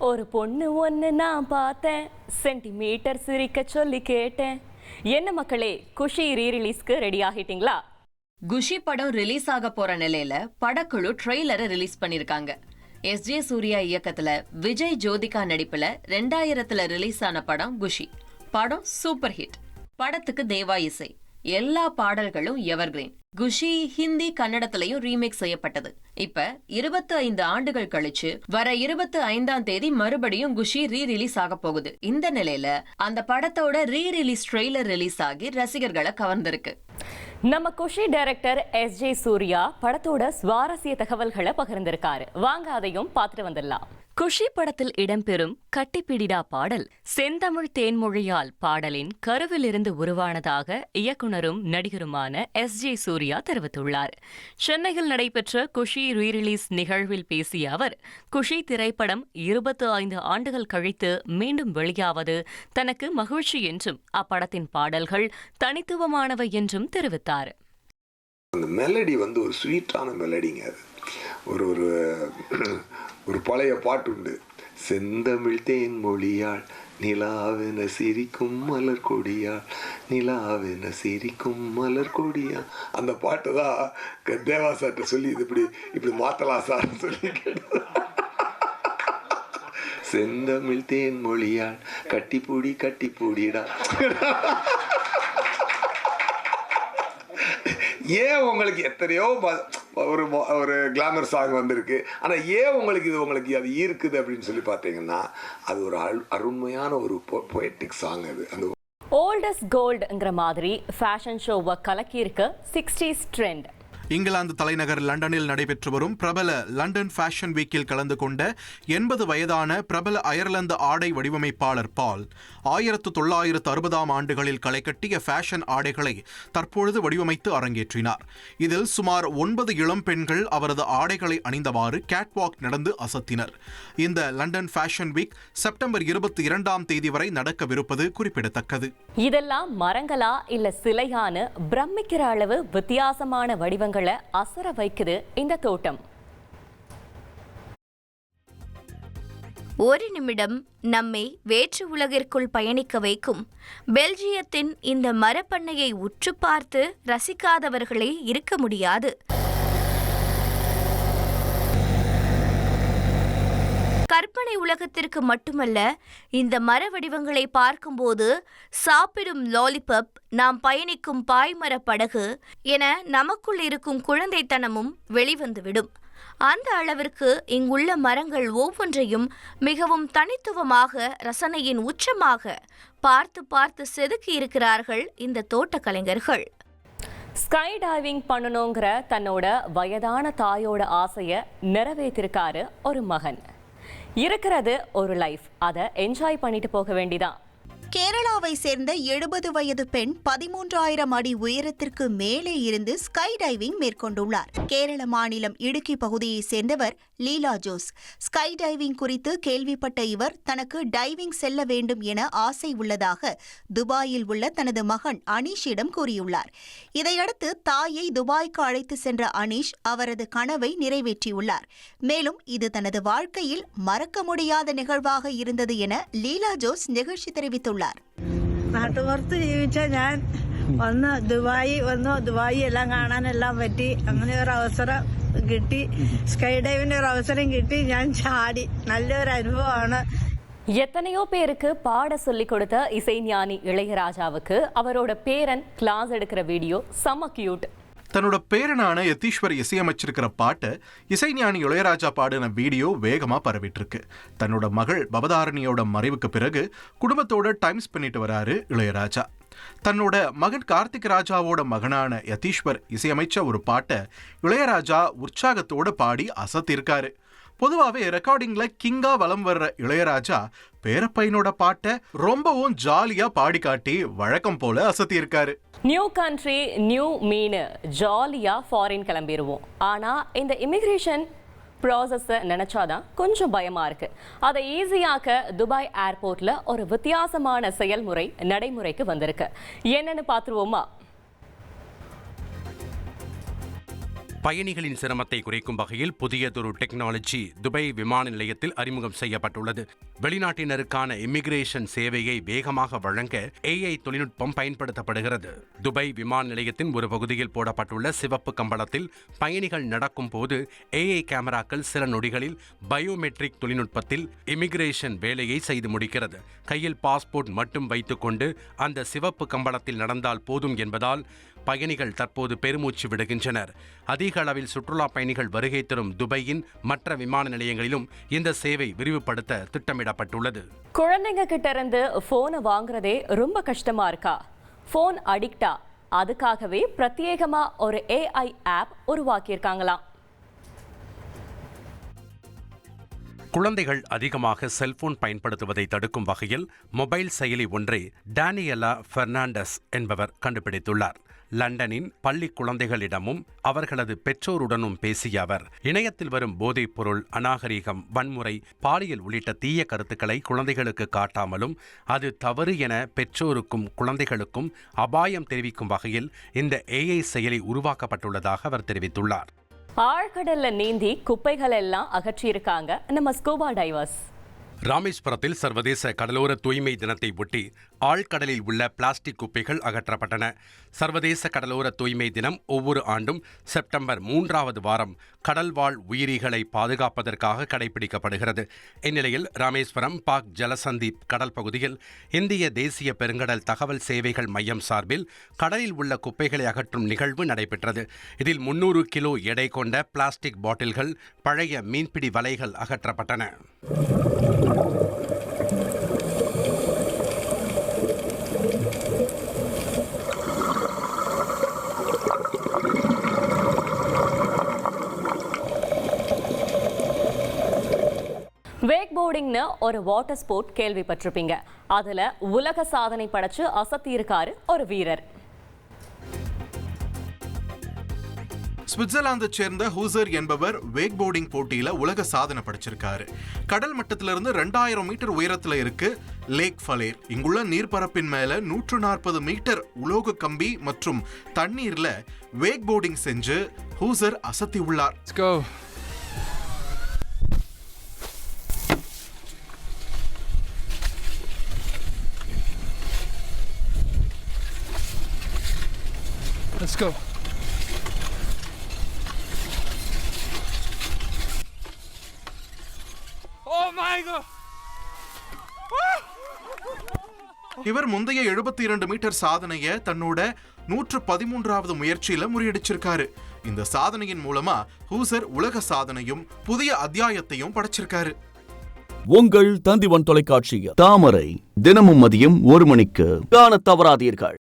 ஒரு பொண்ணு ஒன்று நான் பார்த்தேன், சென்டிமீட்டர் சிரிக்க சொல்லி கேட்டேன். என்ன மக்களே, குஷி ரீரிலீஸ்க்கு ரெடி ஆகிட்டீங்களா? குஷி படம் ரிலீஸ் ஆக போற நிலையில படக்குழு ட்ரெய்லரை ரிலீஸ் பண்ணிருக்காங்க. எஸ்.ஜே. சூர்யா இயக்கத்துல விஜய் ஜோதிகா நடிப்புல 2000 ரிலீஸ் ஆன படம் குஷி. படம் சூப்பர் ஹிட். படத்துக்கு தேவா இசை. எல்லா பாடல்களும் எவர்கிரீன். குஷி ஹிந்தி கன்னடத்திலையும் ரீமேக் செய்யப்பட்டது. இப்ப 25 ஆண்டுகள் கழிச்சு வர 25ஆம் தேதி மறுபடியும் குஷி ரீரிலீஸ் ஆக போகுது. இந்த நிலையில அந்த படத்தோட ரீரிலீஸ் ட்ரெய்லர் ரிலீஸ் ஆகி ரசிகர்களை கவர்ந்திருக்கு. நம்ம குஷி டைரக்டர் எஸ்.ஜே. சூர்யா படத்தோட சுவாரஸ்ய தகவல்களை பகிர்ந்திருக்காரு. வாங்க அதையும் பார்த்துட்டு வந்துடலாம். குஷி படத்தில் இடம்பெறும் கட்டிப்பிடிடா பாடல் செந்தமிழ் தேன்மொழியால் பாடலின் கருவிலிருந்து உருவானதாக இயக்குனரும் நடிகருமான எஸ்.ஜே. சூர்யா தெரிவித்துள்ளார். சென்னையில் நடைபெற்ற குஷி ரீரிலீஸ் நிகழ்வில் பேசிய அவர், குஷி திரைப்படம் 25 ஆண்டுகள் கழித்து மீண்டும் வெளியாவது தனக்கு மகிழ்ச்சி என்றும் அப்படத்தின் பாடல்கள் தனித்துவமானவை என்றும் தெரிவித்தார். அந்த மெலடி ஒரு ஸ்வீட்டான மெலடிங்க. அது ஒரு ஒரு பழைய பாட்டு உண்டு. செந்தமிழ் தேன் மொழியாள் நிலாவென சிரிக்கும் மலர் கொடியாள், நிலாவென சிரிக்கும் மலர் கொடியா. அந்த பாட்டு தான் தேவா சார்ட்ட சொல்லி இது இப்படி மாத்தலாம் சார் சொல்லி கேட்டு. செந்தமிழ் தேன் மொழியாள் கட்டிப்பூடி கட்டிப்பூடிடா. ஏன் உங்களுக்கு எத்தனையோ ஒரு கிளாமர் சாங் வந்திருக்கு, ஆனால் ஏன் உங்களுக்கு அது ஈர்க்குது அப்படின்னு சொல்லி பார்த்தீங்கன்னா, அது ஒரு அருமையான ஒரு பொயட்டிக் சாங். அது அந்த ஓல்ட் இஸ் கோல்டுங்கிற மாதிரி ஃபேஷன் ஷோவை கலக்கியிருக்க 60s ட்ரெண்ட். இங்கிலாந்து தலைநகர் லண்டனில் நடைபெற்று வரும் பிரபல லண்டன் ஃபேஷன் வீக்கில் கலந்து கொண்ட 80 வயதான பிரபல அயர்லாந்து ஆடை வடிவமைப்பாளர் பால் 1960ஆம் ஆண்டுகளில் களைகட்டிய ஃபேஷன் ஆடைகளை தற்பொழுது வடிவமைத்து அரங்கேற்றினார். இதில் சுமார் 9 இளம் பெண்கள் அவரது ஆடைகளை அணிந்தவாறு கேட்வாக் நடந்து அசத்தினர். இந்த லண்டன் ஃபேஷன் வீக் செப்டம்பர் 22ஆம் தேதி வரை நடக்கவிருப்பது குறிப்பிடத்தக்கது. இதெல்லாம் மரங்களா இல்ல சிலையானு பிரமிக்கிற அளவு வித்தியாசமான வடிவங்கள் அசர வைக்குது இந்த தோட்டம். ஒரு நிமிடம் நம்மை வேற்று உலகிற்குள் பயணிக்க வைக்கும் பெல்ஜியத்தின் இந்த மரப்பண்ணையை உற்று பார்த்து ரசிக்காதவர்களே இருக்க முடியாது. கற்பனை உலகத்திற்கு மட்டுமல்ல, இந்த மர வடிவங்களை பார்க்கும்போது சாப்பிடும் லாலிபப், நாம் பயணிக்கும் பாய்மர படகு என நமக்குள் இருக்கும் குழந்தைத்தனமும் வெளிவந்துவிடும். அந்த அளவிற்கு இங்குள்ள மரங்கள் ஒவ்வொன்றையும் மிகவும் தனித்துவமாக, ரசனையின் உச்சமாக பார்த்து பார்த்து செதுக்கி இருக்கிறார்கள் இந்த தோட்டக்கலைஞர்கள். ஸ்கை டைவிங் பண்ணணுங்கிற தன்னோட வயதான தாயோட ஆசையை நிறைவேற்றிருக்காரு ஒரு மகன். இருக்கிறது ஒரு லைஃப், அதை என்ஜாய் பண்ணிட்டு போக வேண்டிதான். கேரளாவை சேர்ந்த 70 வயது பெண் 13,000 அடி உயரத்திற்கு மேலே இருந்து ஸ்கை டைவிங் மேற்கொண்டுள்ளார். கேரள மாநிலம் இடுக்கி பகுதியை சேர்ந்தவர் லீலா ஜோஸ். ஸ்கை டைவிங் குறித்து கேள்விப்பட்ட இவர் தனக்கு டைவிங் செல்ல வேண்டும் என ஆசை உள்ளதாக துபாயில் உள்ள தனது மகன் அனீஷிடம் கூறியுள்ளார். இதையடுத்து தாயை துபாய்க்கு அழைத்து சென்ற அனீஷ் அவரது கனவை நிறைவேற்றியுள்ளார். மேலும் இது தனது வாழ்க்கையில் மறக்க முடியாத நிகழ்வாக இருந்தது என லீலா ஜோஸ் நிகழ்ச்சி தெரிவித்துள்ளார். നാട്ടുപുറത്ത് ജീവിച്ച ഞാൻ ദുബായി എല്ലാം കാണാനെല്ലാം പറ്റി. അങ്ങനെ ഒരു അവസരം കിട്ടി, സ്കൈ ഡൈവിന്റെ ഒരു അവസരം കിട്ടി. ഞാൻ ചാടി. നല്ലൊരു അനുഭവമാണ്. எத்தனையோ பேருக்கு பாட சொல்லிக் கொடுத்த இசைஞானி இளையராஜாவுக்கு அவரோட பேரன் கிளாஸ் எடுக்கிற வீடியோ செம கியூட். தன்னோட பேரனான யதீஸ்வர் இசையமைச்சிருக்கிற பாட்டை இசைஞானி இளையராஜா பாடின வீடியோ வேகமா பரவிட்டு இருக்கு. தன்னோட மகள் பவதாரணியோட மறைவுக்கு பிறகு குடும்பத்தோட டைம் ஸ்பெண்ட் வராரு இளையராஜா. தன்னோட மகன் கார்த்திக் ராஜாவோட மகனான யதீஸ்வர் இசையமைச்ச ஒரு பாட்டை இளையராஜா உற்சாகத்தோட பாடி அசத்திருக்காரு. பொதுவாகவே ரெக்கார்டிங்ல கிங்கா வலம் வர்ற இளையராஜா பேரப்பையனோட பாட்டை ரொம்பவும் ஜாலியா பாடி காட்டி வழக்கம் போல அசத்தி இருக்காரு. நியூ கண்ட்ரி நியூ மீன், ஜாலியா ஃபாரின் கிளம்பிடுவோம். ஆனா இந்த இமிகிரேஷன் ப்ராசஸை நினைச்சாதான் கொஞ்சம் பயமா இருக்கு. அதை ஈஸியாக்க துபாய் ஏர்போர்ட்ல ஒரு வித்தியாசமான செயல்முறை நடைமுறைக்கு வந்திருக்கு. என்னன்னு பார்த்துருவோமா? பயணிகளின் சிரமத்தை குறைக்கும் வகையில் புதியதொரு டெக்னாலஜி துபாய் விமான நிலையத்தில் அறிமுகம் செய்யப்பட்டுள்ளது. வெளிநாட்டினருக்கான இமிகிரேஷன் சேவையை வேகமாக வழங்க AI தொழில்நுட்பம் பயன்படுத்தப்படுகிறது. துபாய் விமான நிலையத்தின் ஒரு பகுதியில் போடப்பட்டுள்ள சிவப்பு கம்பளத்தில் பயணிகள் நடக்கும் போது AI கேமராக்கள் சில நொடிகளில் பயோமெட்ரிக் தொழில்நுட்பத்தில் இமிகிரேஷன் வேலையை செய்து முடிக்கிறது. கையில் பாஸ்போர்ட் மட்டும் வைத்துக்கொண்டு அந்த சிவப்பு கம்பளத்தில் நடந்தால் போதும் என்பதால் பயணிகள் தற்போது பெருமூச்சு விடுகின்றனர். அதிக அளவில் சுற்றுலா பயணிகள் வருகை தரும் துபாயின் மற்ற விமான நிலையங்களிலும் இந்த சேவை விரிவுபடுத்த திட்டமிடப்பட்டுள்ளது. குழந்தைங்க கிட்ட இருந்து போனை வாங்குறதே ரொம்ப கஷ்டமா இருக்கா? போன் அடிக்டா? அதுக்காகவே பிரத்யேகமா ஒரு AI ஆப் உருவாக்கியிருக்காங்களாம். குழந்தைகள் அதிகமாக செல்போன் பயன்படுத்துவதை தடுக்கும் வகையில் மொபைல் செயலி ஒன்றை டேனியலா பெர்னாண்டஸ் என்பவர் கண்டுபிடித்துள்ளார். லண்டனின் பள்ளி குழந்தைகளிடமும் அவர்களது பெற்றோருடனும் பேசிய அவர், இணையத்தில் வரும் போதைப் பொருள், அநாகரீகம், வன்முறை, பாலியல் உள்ளிட்ட தீய கருத்துக்களை குழந்தைகளுக்கு காட்டாமலும் அது தவறு என பெற்றோருக்கும் குழந்தைகளுக்கும் அபாயம் தெரிவிக்கும் வகையில் இந்த AI செயலி உருவாக்கப்பட்டுள்ளதாக அவர் தெரிவித்துள்ளார். ஆழ்கடல்ல நீந்தி குப்பைகள் எல்லாம் அகற்றியிருக்காங்க நம்ம ஸ்கூபா டைவர்ஸ். ராமேஸ்வரத்தில் சர்வதேச கடலோர தூய்மை தினத்தை ஒட்டி ஆழ்கடலில் உள்ள பிளாஸ்டிக் குப்பைகள் அகற்றப்பட்டன. சர்வதேச கடலோர தூய்மை தினம் ஒவ்வொரு ஆண்டும் செப்டம்பர் 3வது வாரம் கடல்வாழ் உயிரிகளை பாதுகாப்பதற்காக கடைபிடிக்கப்படுகிறது. இந்நிலையில் ராமேஸ்வரம் பாக் ஜலசந்தீப் கடல் பகுதியில் இந்திய தேசிய பெருங்கடல் தகவல் சேவைகள் மையம் சார்பில் கடலில் உள்ள குப்பைகளை அகற்றும் நிகழ்வு நடைபெற்றது. இதில் 300 கிலோ எடை கொண்ட பிளாஸ்டிக் பாட்டில்கள், பழைய மீன்பிடி வலைகள் அகற்றப்பட்டன. வேக் போர்டிங்னு ஒரு வாட்டர் ஸ்போர்ட் கேள்விப்பட்டிருப்பீங்க. அதுல உலக சாதனை படைச்சு அசத்தி இருக்காரு ஒரு வீரர். சுவிட்சர்லாந்தை சேர்ந்த ஹூசர் என்பவர் வேக் போர்டிங் போட்டியில உலக சாதனை படைச்சிருக்காரு. கடல் மட்டத்திலிருந்து 2000 மீட்டர் உயரத்துல இருக்கு லேக் ஃபலேர். இங்குள்ள நீர்ப்பரப்பின் மேல 140 மீட்டர் உலோக கம்பி மற்றும் தண்ணீர்ல வேக் போர்டிங் செஞ்சு ஹூசர் அசத்தி உள்ளார். Let's go. Oh my God. இவர் முந்தைய 72 மீட்டர் சாதனையை தன்னோட 113வது முயற்சியில முறியடிச்சிருக்காரு. இந்த சாதனையின் மூலமா ஹூசர் உலக சாதனையும் புதிய அத்தியாயத்தையும் படைச்சிருக்காரு. உங்கள் தந்திவன் தொலைக்காட்சியில் தாமரை தினமும் மதியம் 1 மணிக்கு காண தவறாதீர்கள்.